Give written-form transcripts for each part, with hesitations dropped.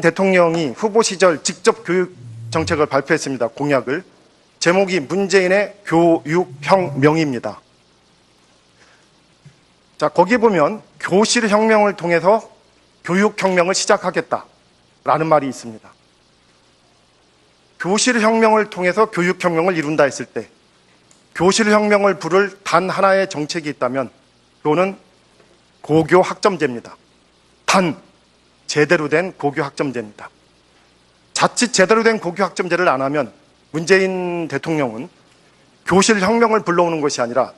대통령이 후보 시절 직접 교육 정책을 발표했습니다. 공약을. 제목이 문재인의 교육혁명입니다. 자, 거기 보면 교실혁명을 통해서 교육혁명을 시작하겠다라는 말이 있습니다. 교실혁명을 통해서 교육혁명을 이룬다 했을 때 교실혁명을 부를 단 하나의 정책이 있다면 그거는 고교학점제입니다. 단 제대로 된 고교학점제입니다. 자칫 제대로 된 고교학점제를 안 하면 문재인 대통령은 교실혁명을 불러오는 것이 아니라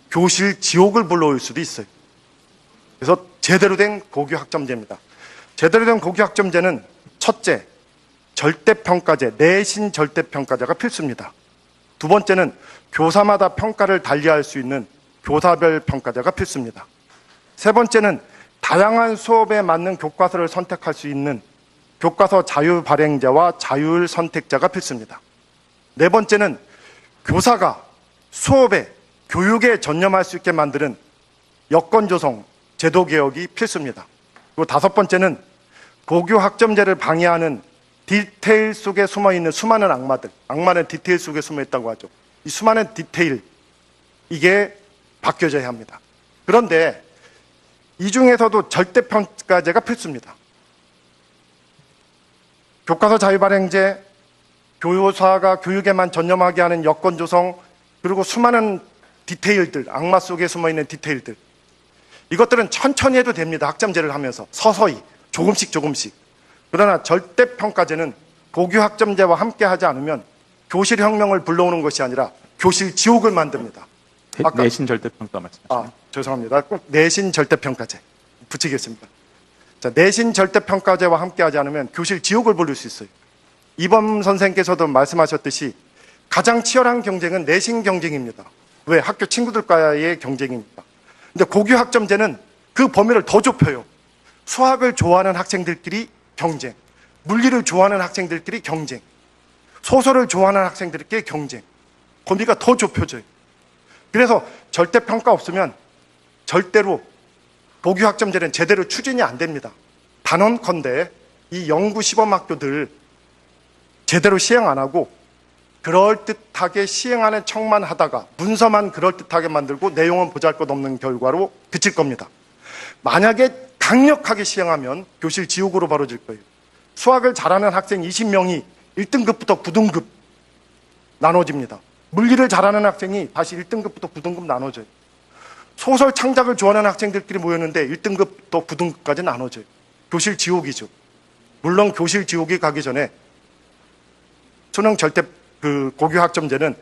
교실 지옥을 불러올 수도 있어요. 그래서 제대로 된 고교학점제입니다. 제대로 된 고교학점제는 첫째, 절대평가제, 내신 절대평가제가 필수입니다. 두 번째는 교사마다 평가를 달리할 수 있는 교사별 평가제가 필수입니다. 세 번째는 다양한 수업에 맞는 교과서를 선택할 수 있는 교과서 자유 발행제와 자율 선택제가 필수입니다. 네 번째는 교사가 수업에 교육에 전념할 수 있게 만드는 여건 조성, 제도 개혁이 필수입니다. 그리고 다섯 번째는 고교 학점제를 방해하는 디테일 속에 숨어있는 수많은 악마들, 악마는 디테일 속에 숨어있다고 하죠. 이 수많은 디테일, 이게 바뀌어져야 합니다. 그런데 이 중에서도 절대평가제가 필수입니다. 교과서 자유발행제, 교사가 교육에만 전념하게 하는 여건 조성, 그리고 수많은 디테일들, 악마 속에 숨어있는 디테일들, 이것들은 천천히 해도 됩니다. 학점제를 하면서 서서히 조금씩. 그러나 절대평가제는 고교학점제와 함께 하지 않으면 교실혁명을 불러오는 것이 아니라 교실 지옥을 만듭니다. 내신 절대평가 말씀하시죠? 죄송합니다. 꼭 내신 절대평가제 붙이겠습니다. 자, 내신 절대평가제와 함께 하지 않으면 교실 지옥을 부를 수 있어요. 이범 선생께서도 말씀하셨듯이 가장 치열한 경쟁은 내신 경쟁입니다. 왜? 학교 친구들과의 경쟁입니다. 근데 고교학점제는 그 범위를 더 좁혀요. 수학을 좋아하는 학생들끼리 경쟁, 물리를 좋아하는 학생들끼리 경쟁, 소설을 좋아하는 학생들끼리 경쟁, 범위가 더 좁혀져요. 그래서 절대평가 없으면 절대로 고교학점제는 제대로 추진이 안 됩니다. 단언컨대 이 연구 시범학교들 제대로 시행 안 하고 그럴듯하게 시행하는 척만 하다가 문서만 그럴듯하게 만들고 내용은 보잘것없는 결과로 그칠 겁니다. 만약에 강력하게 시행하면 교실 지옥으로 벌어질 거예요. 수학을 잘하는 학생 20명이 1등급부터 9등급 나눠집니다. 물리를 잘하는 학생이 다시 1등급부터 9등급 나눠져요. 소설 창작을 좋아하는 학생들끼리 모였는데 1등급부터 9등급까지 나눠져요. 교실 지옥이죠. 물론 교실 지옥이 가기 전에 수능 절대 고교학점제는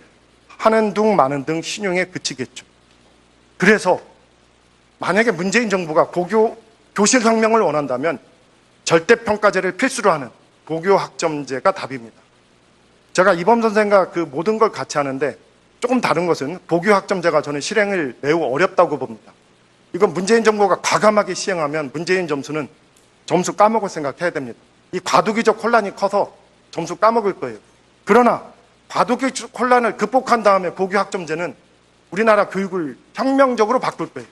하는 둥 마는 둥 신용에 그치겠죠. 그래서 만약에 문재인 정부가 교실혁명을 원한다면 절대평가제를 필수로 하는 고교학점제가 답입니다. 제가 이범 선생과 그 모든 걸 같이 하는데 조금 다른 것은 고교학점제가 저는 실행을 매우 어렵다고 봅니다. 이건 문재인 정부가 과감하게 시행하면 문재인 점수 까먹을 생각해야 됩니다. 이 과도기적 혼란이 커서 점수 까먹을 거예요. 그러나 과도기적 혼란을 극복한 다음에 고교학점제는 우리나라 교육을 혁명적으로 바꿀 거예요.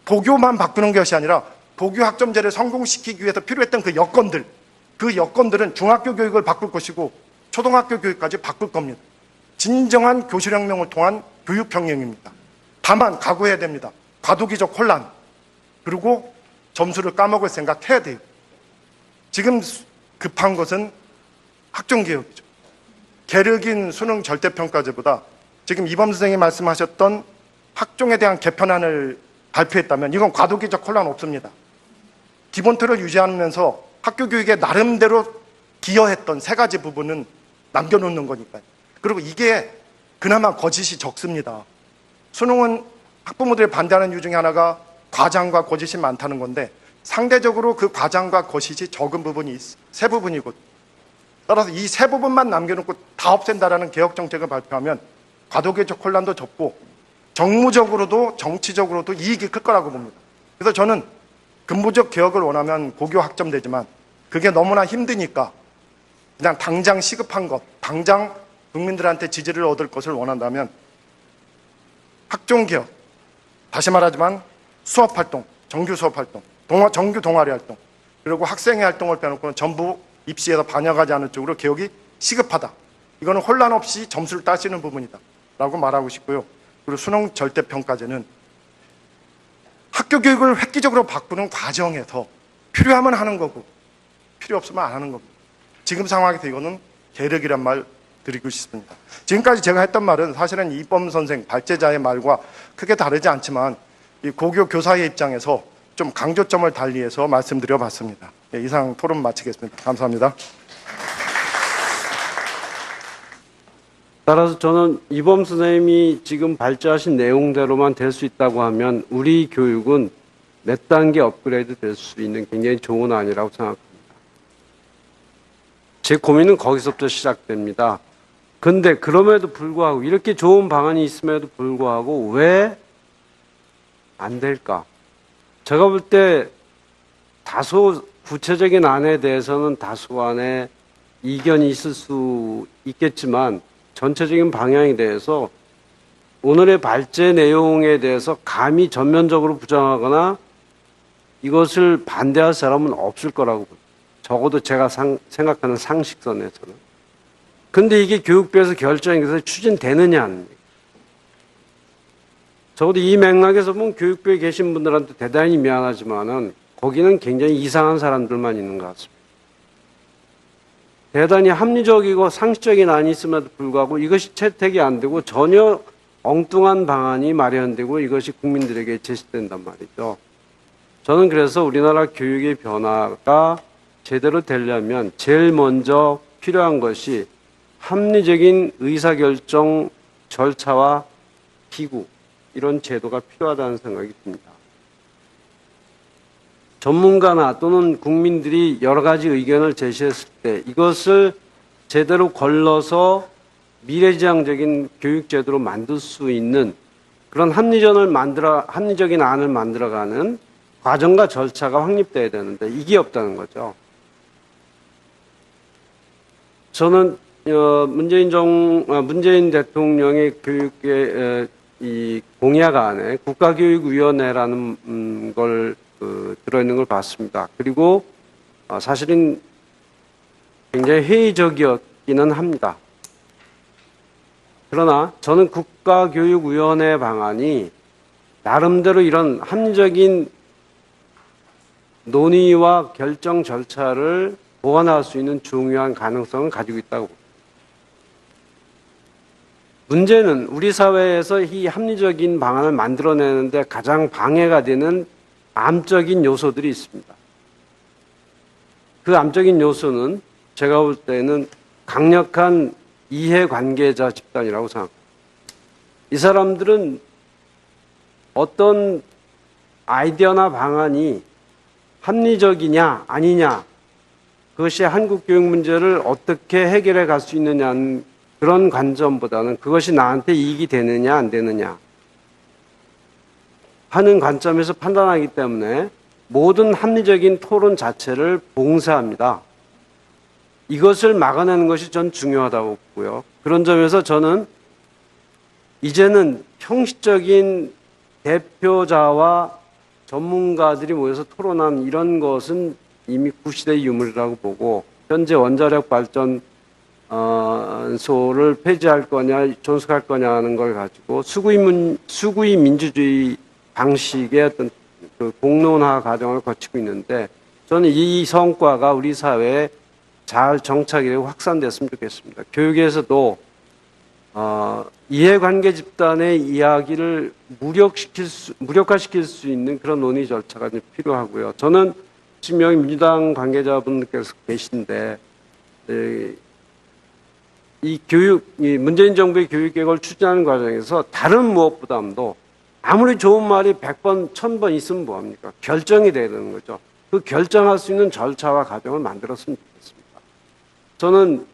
고교만 바꾸는 것이 아니라 고교학점제를 성공시키기 위해서 필요했던 그 여건들은 중학교 교육을 바꿀 것이고 초등학교 교육까지 바꿀 겁니다. 진정한 교실혁명을 통한 교육혁명입니다. 다만 각오해야 됩니다. 과도기적 혼란, 그리고 점수를 까먹을 생각해야 돼요. 지금 급한 것은 학종개혁이죠. 게르긴 수능 절대평가제보다 지금 이범 선생이 말씀하셨던 학종에 대한 개편안을 발표했다면 이건 과도기적 혼란 없습니다. 기본 틀을 유지하면서 학교 교육에 나름대로 기여했던 세 가지 부분은 남겨놓는 거니까요. 그리고 이게 그나마 거짓이 적습니다. 수능은 학부모들이 반대하는 이유 중에 하나가 과장과 거짓이 많다는 건데 상대적으로 그 과장과 거짓이 적은 부분이 세 부분이거든요. 따라서 이 세 부분만 남겨놓고 다 없앤다라는 개혁 정책을 발표하면 과도기적 혼란도 적고 정무적으로도 정치적으로도 이익이 클 거라고 봅니다. 그래서 저는 근본적 개혁을 원하면 고교 학점되지만 그게 너무나 힘드니까 그냥 당장 시급한 것, 당장 국민들한테 지지를 얻을 것을 원한다면 학종개혁, 다시 말하지만 수업활동, 정규 수업활동, 정규 동아리 활동, 그리고 학생의 활동을 빼놓고는 전부 입시에서 반영하지 않은 쪽으로 개혁이 시급하다. 이거는 혼란 없이 점수를 따지는 부분이다 라고 말하고 싶고요. 그리고 수능 절대평가제는 학교 교육을 획기적으로 바꾸는 과정에서 필요하면 하는 거고 필요 없으면 안 하는 겁니다. 지금 상황에서 이거는 계력이란 말 드리고 싶습니다. 지금까지 제가 했던 말은 사실은 이범 선생 발제자의 말과 크게 다르지 않지만 이 고교 교사의 입장에서 좀 강조점을 달리해서 말씀드려봤습니다. 네, 이상 토론 마치겠습니다. 감사합니다. 따라서 저는 이범 선생님이 지금 발제하신 내용대로만 될 수 있다고 하면 우리 교육은 몇 단계 업그레이드 될 수 있는 굉장히 좋은 안이라고 생각합니다. 제 고민은 거기서부터 시작됩니다. 근데 그럼에도 불구하고 이렇게 좋은 방안이 있음에도 불구하고 왜 안 될까? 제가 볼 때 다소 구체적인 안에 대해서는 다소간의 이견이 있을 수 있겠지만 전체적인 방향에 대해서 오늘의 발제 내용에 대해서 감히 전면적으로 부정하거나 이것을 반대할 사람은 없을 거라고 봅니다. 적어도 제가 생각하는 상식선에서는. 근데 이게 교육부에서 결정이 돼서 추진되느냐. 적어도 이 맥락에서 보면 교육부에 계신 분들한테 대단히 미안하지만은 거기는 굉장히 이상한 사람들만 있는 것 같습니다. 대단히 합리적이고 상식적인 안이 있음에도 불구하고 이것이 채택이 안 되고 전혀 엉뚱한 방안이 마련되고 이것이 국민들에게 제시된단 말이죠. 저는 그래서 우리나라 교육의 변화가 제대로 되려면 제일 먼저 필요한 것이 합리적인 의사결정 절차와 기구, 이런 제도가 필요하다는 생각이 듭니다. 전문가나 또는 국민들이 여러 가지 의견을 제시했을 때 이것을 제대로 걸러서 미래지향적인 교육제도로 만들 수 있는 그런 합리적인 안을 만들어가는 과정과 절차가 확립돼야 되는데 이게 없다는 거죠. 저는 문재인 대통령의 교육의 이 공약안에 국가교육위원회라는 걸 들어있는 걸 봤습니다. 그리고 사실은 굉장히 회의적이었기는 합니다. 그러나 저는 국가교육위원회 방안이 나름대로 이런 합리적인 논의와 결정 절차를 보완할 수 있는 중요한 가능성을 가지고 있다고 봅니다. 문제는 우리 사회에서 이 합리적인 방안을 만들어내는데 가장 방해가 되는 암적인 요소들이 있습니다. 그 암적인 요소는 제가 볼 때는 강력한 이해관계자 집단이라고 생각합니다. 이 사람들은 어떤 아이디어나 방안이 합리적이냐 아니냐 그것이 한국 교육 문제를 어떻게 해결해 갈 수 있느냐는 그런 관점보다는 그것이 나한테 이익이 되느냐 안 되느냐 하는 관점에서 판단하기 때문에 모든 합리적인 토론 자체를 봉쇄합니다. 이것을 막아내는 것이 전 중요하다고 보고요. 그런 점에서 저는 이제는 형식적인 대표자와 전문가들이 모여서 토론한 이런 것은 이미 구시대의 유물이라고 보고 현재 원자력 발전소를 폐지할 거냐 존속할 거냐 하는 걸 가지고 수구위 민주주의 방식의 어떤 그 공론화 과정을 거치고 있는데 저는 이 성과가 우리 사회에 잘 정착이 되고 확산됐으면 좋겠습니다. 교육에서도 이해관계 집단의 이야기를 무력화시킬 수 있는 그런 논의 절차가 좀 필요하고요. 저는 지금 여기 민주당 관계자분들께서 계신데 이 문재인 정부의 교육계획을 추진하는 과정에서 다른 무엇보다도 아무리 좋은 말이 100번, 1000번 있으면 뭐합니까? 결정이 돼야 되는 거죠. 그 결정할 수 있는 절차와 과정을 만들었으면 좋겠습니다. 저는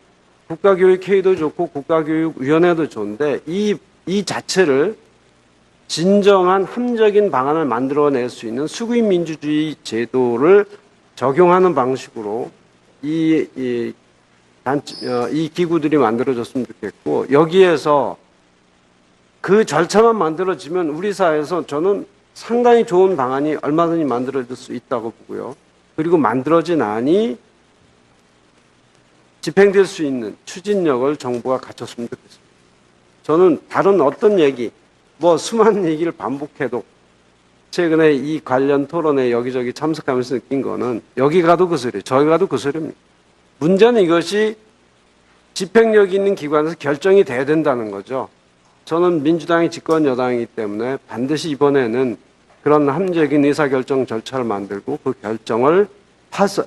국가교육회의도 좋고 국가교육위원회도 좋은데 이 자체를 진정한 합리적인 방안을 만들어낼 수 있는 수구위 민주주의 제도를 적용하는 방식으로 이 기구들이 만들어졌으면 좋겠고 여기에서 그 절차만 만들어지면 우리 사회에서 저는 상당히 좋은 방안이 얼마든지 만들어질 수 있다고 보고요. 그리고 만들어진 안이 집행될 수 있는 추진력을 정부가 갖췄으면 좋겠습니다. 저는 다른 어떤 얘기, 수많은 얘기를 반복해도 최근에 이 관련 토론에 여기저기 참석하면서 느낀 거는 여기 가도 그 소리, 저기 가도 그 소리입니다. 문제는 이것이 집행력 있는 기관에서 결정이 돼야 된다는 거죠. 저는 민주당이 집권 여당이기 때문에 반드시 이번에는 그런 합리적인 의사결정 절차를 만들고 그 결정을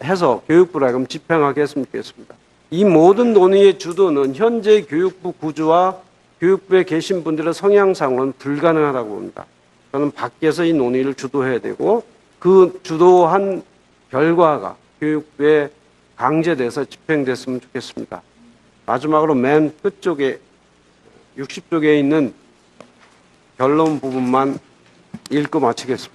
해서 교육부라 하여금 집행하게 했으면 좋겠습니다. 이 모든 논의의 주도는 현재 교육부 구조와 교육부에 계신 분들의 성향상으로는 불가능하다고 봅니다. 저는 밖에서 이 논의를 주도해야 되고 그 주도한 결과가 교육부에 강제돼서 집행됐으면 좋겠습니다. 마지막으로 맨 끝쪽에 60쪽에 있는 결론 부분만 읽고 마치겠습니다.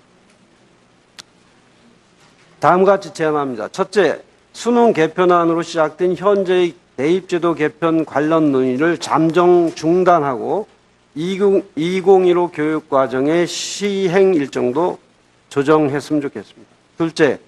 다음과 같이 제안합니다. 첫째, 수능 개편안으로 시작된 현재의 대입제도 개편 관련 논의를 잠정 중단하고 2015 교육과정의 시행 일정도 조정했으면 좋겠습니다. 둘째,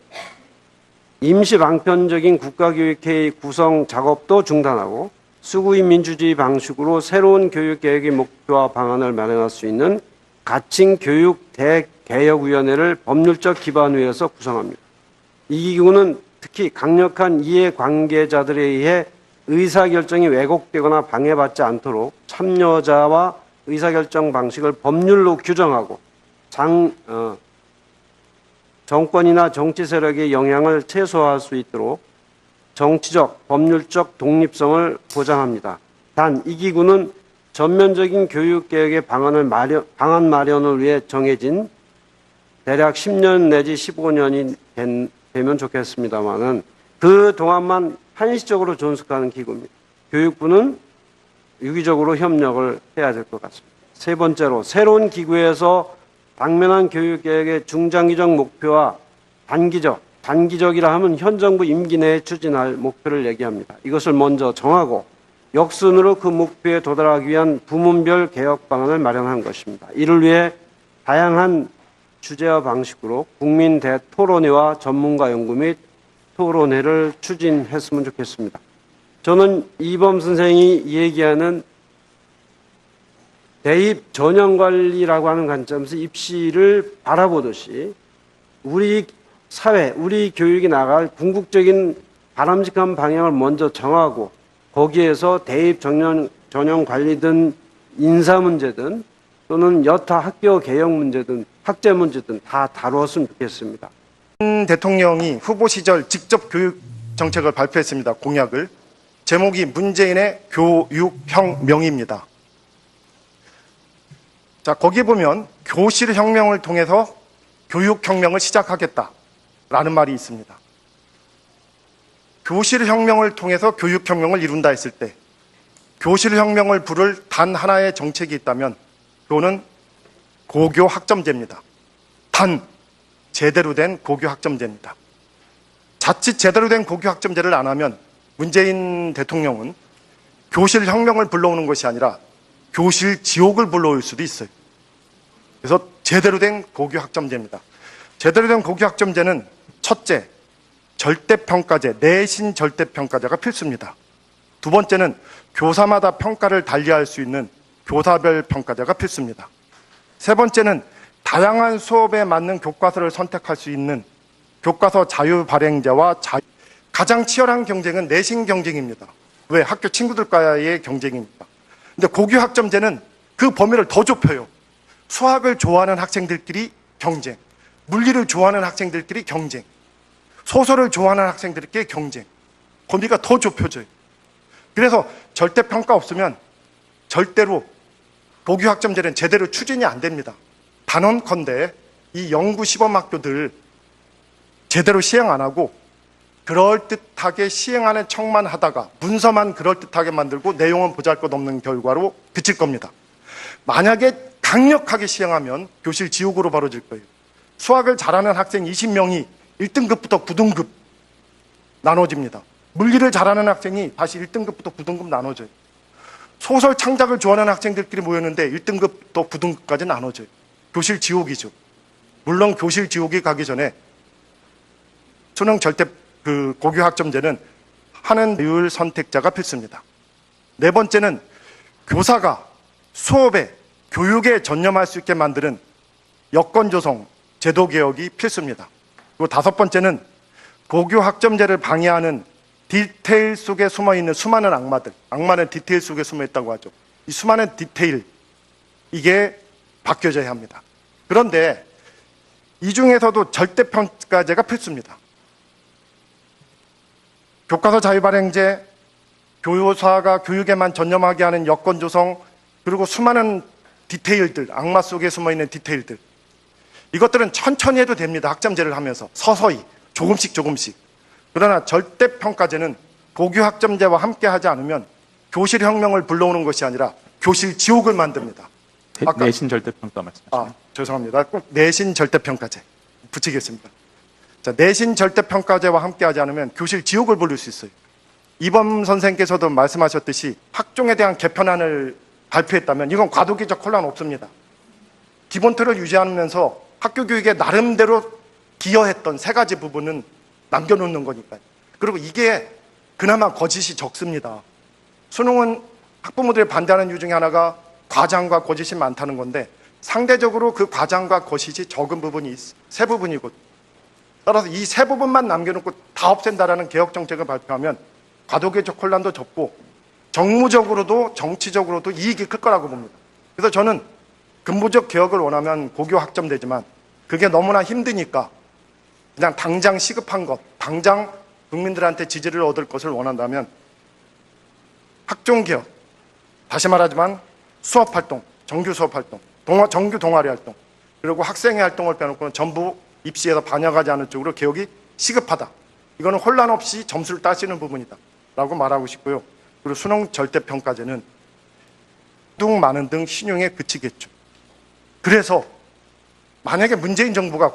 임시 방편적인 국가교육회의 구성 작업도 중단하고 수구의 민주주의 방식으로 새로운 교육계획의 목표와 방안을 마련할 수 있는 가칭 교육 대개혁위원회를 법률적 기반 위에서 구성합니다. 이 기구는 특히 강력한 이해관계자들에 의해 의사결정이 왜곡되거나 방해받지 않도록 참여자와 의사결정 방식을 법률로 규정하고 정권이나 정치 세력의 영향을 최소화할 수 있도록 정치적, 법률적 독립성을 보장합니다. 단, 이 기구는 전면적인 교육개혁의 방안 마련을 위해 정해진 대략 10년 내지 15년이 되면 좋겠습니다만은 그 동안만 한시적으로 존속하는 기구입니다. 교육부는 유기적으로 협력을 해야 될 것 같습니다. 세 번째로, 새로운 기구에서 당면한 교육개혁의 중장기적 목표와 단기적이라 하면 현 정부 임기 내에 추진할 목표를 얘기합니다. 이것을 먼저 정하고 역순으로 그 목표에 도달하기 위한 부문별 개혁 방안을 마련한 것입니다. 이를 위해 다양한 주제와 방식으로 국민 대토론회와 전문가 연구 및 토론회를 추진했으면 좋겠습니다. 저는 이범 선생이 얘기하는 대입 전형관리라고 하는 관점에서 입시를 바라보듯이 우리 사회, 우리 교육이 나갈 궁극적인 바람직한 방향을 먼저 정하고 거기에서 대입 전형 관리든 인사 문제든 또는 여타 학교 개혁 문제든 학제 문제든 다 다루었으면 좋겠습니다. 대통령이 후보 시절 직접 교육 정책을 발표했습니다. 공약을. 제목이 문재인의 교육혁명입니다. 자, 거기 보면 교실 혁명을 통해서 교육혁명을 시작하겠다라는 말이 있습니다. 교실 혁명을 통해서 교육혁명을 이룬다 했을 때 교실 혁명을 부를 단 하나의 정책이 있다면 그거는 고교학점제입니다. 단 제대로 된 고교학점제입니다. 자칫 제대로 된 고교학점제를 안 하면 문재인 대통령은 교실 혁명을 불러오는 것이 아니라 교실 지옥을 불러올 수도 있어요. 그래서 제대로 된 고교학점제입니다. 제대로 된 고교학점제는 첫째, 절대평가제, 내신 절대평가제가 필수입니다. 두 번째는 교사마다 평가를 달리할 수 있는 교사별 평가제가 필수입니다. 세 번째는 다양한 수업에 맞는 교과서를 선택할 수 있는 교과서 자유 발행제와 가장 치열한 경쟁은 내신 경쟁입니다. 왜? 학교 친구들과의 경쟁입니다. 근데 고교학점제는 그 범위를 더 좁혀요. 수학을 좋아하는 학생들끼리 경쟁, 물리를 좋아하는 학생들끼리 경쟁, 소설을 좋아하는 학생들끼리 경쟁, 범위가 더 좁혀져요. 그래서 절대평가 없으면 절대로 고교학점제는 제대로 추진이 안 됩니다. 단언컨대 이 연구 시범학교들 제대로 시행 안 하고 그럴듯하게 시행하는 척만 하다가 문서만 그럴듯하게 만들고 내용은 보잘것없는 결과로 그칠 겁니다. 만약에 강력하게 시행하면 교실 지옥으로 벌어질 거예요. 수학을 잘하는 학생 20명이 1등급부터 9등급 나눠집니다. 물리를 잘하는 학생이 다시 1등급부터 9등급 나눠져요. 소설 창작을 좋아하는 학생들끼리 모였는데 1등급부터 9등급까지 나눠져요. 교실 지옥이죠. 물론 교실 지옥이 가기 전에 수능 절대 고교 학점제는 하는 율 선택자가 필수입니다. 네 번째는 교사가 수업에 교육에 전념할 수 있게 만드는 여건 조성, 제도 개혁이 필수입니다. 그리고 다섯 번째는 고교 학점제를 방해하는 디테일 속에 숨어 있는 수많은 악마들, 악마는 디테일 속에 숨어 있다고 하죠. 이 수많은 디테일, 이게 바뀌어져야 합니다. 그런데 이 중에서도 절대평가제가 필수입니다. 교과서 자유발행제, 교사가 교육에만 전념하게 하는 여건 조성, 그리고 수많은 디테일들, 악마 속에 숨어있는 디테일들, 이것들은 천천히 해도 됩니다. 학점제를 하면서 서서히 조금씩. 그러나 절대평가제는 고교 학점제와 함께 하지 않으면 교실 혁명을 불러오는 것이 아니라 교실 지옥을 만듭니다. 내신 절대평가 말씀하시죠. 죄송합니다. 꼭 내신 절대평가제 붙이겠습니다. 자, 내신 절대평가제와 함께 하지 않으면 교실 지옥을 부를 수 있어요. 이범 선생께서도 말씀하셨듯이 학종에 대한 개편안을 발표했다면 이건 과도기적 혼란 없습니다. 기본 틀을 유지하면서 학교 교육에 나름대로 기여했던 세 가지 부분은 남겨놓는 거니까요. 그리고 이게 그나마 거짓이 적습니다. 수능은 학부모들이 반대하는 이유 중에 하나가 과장과 거짓이 많다는 건데 상대적으로 그 과장과 거짓이 적은 부분이 세 부분이고, 따라서 이 세 부분만 남겨놓고 다 없앤다라는 개혁 정책을 발표하면 과도기적 혼란도 적고 정무적으로도 정치적으로도 이익이 클 거라고 봅니다. 그래서 저는 근본적 개혁을 원하면 고교 학점되지만 그게 너무나 힘드니까 그냥 당장 시급한 것, 당장 국민들한테 지지를 얻을 것을 원한다면 학종개혁, 다시 말하지만 수업활동, 정규 수업활동, 정규 동아리 활동, 그리고 학생회 활동을 빼놓고는 전부 입시에서 반영하지 않은 쪽으로 개혁이 시급하다. 이거는 혼란 없이 점수를 따시는 부분이다 라고 말하고 싶고요. 그리고 수능 절대평가제는 뚱 많은 등 신용에 그치겠죠. 그래서 만약에 문재인 정부가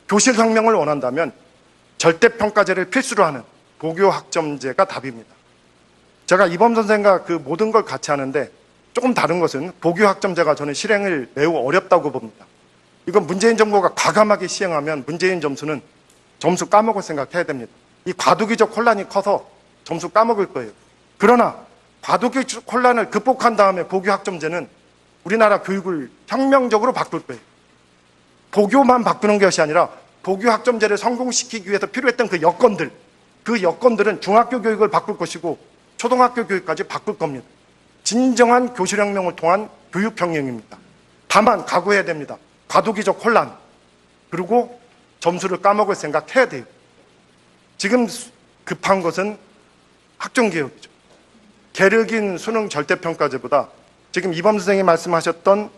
교실 혁명을 원한다면 절대평가제를 필수로 하는 고교 학점제가 답입니다. 제가 이범 선생과 그 모든 걸 같이 하는데 조금 다른 것은 고교 학점제가 저는 실행을 매우 어렵다고 봅니다. 이건 문재인 정부가 과감하게 시행하면 문재인 점수는 점수 까먹을 생각해야 됩니다. 이 과도기적 혼란이 커서 점수 까먹을 거예요. 그러나 과도기적 혼란을 극복한 다음에 고교 학점제는 우리나라 교육을 혁명적으로 바꿀 거예요. 고교만 바꾸는 것이 아니라 고교 학점제를 성공시키기 위해서 필요했던 그 여건들은 중학교 교육을 바꿀 것이고 초등학교 교육까지 바꿀 겁니다. 진정한 교실혁명을 통한 교육혁명입니다. 다만 각오해야 됩니다. 과도기적 혼란, 그리고 점수를 까먹을 생각해야 돼요. 지금 급한 것은 학종개혁이죠. 게르긴 수능 절대평가제보다 지금 이범 선생이 말씀하셨던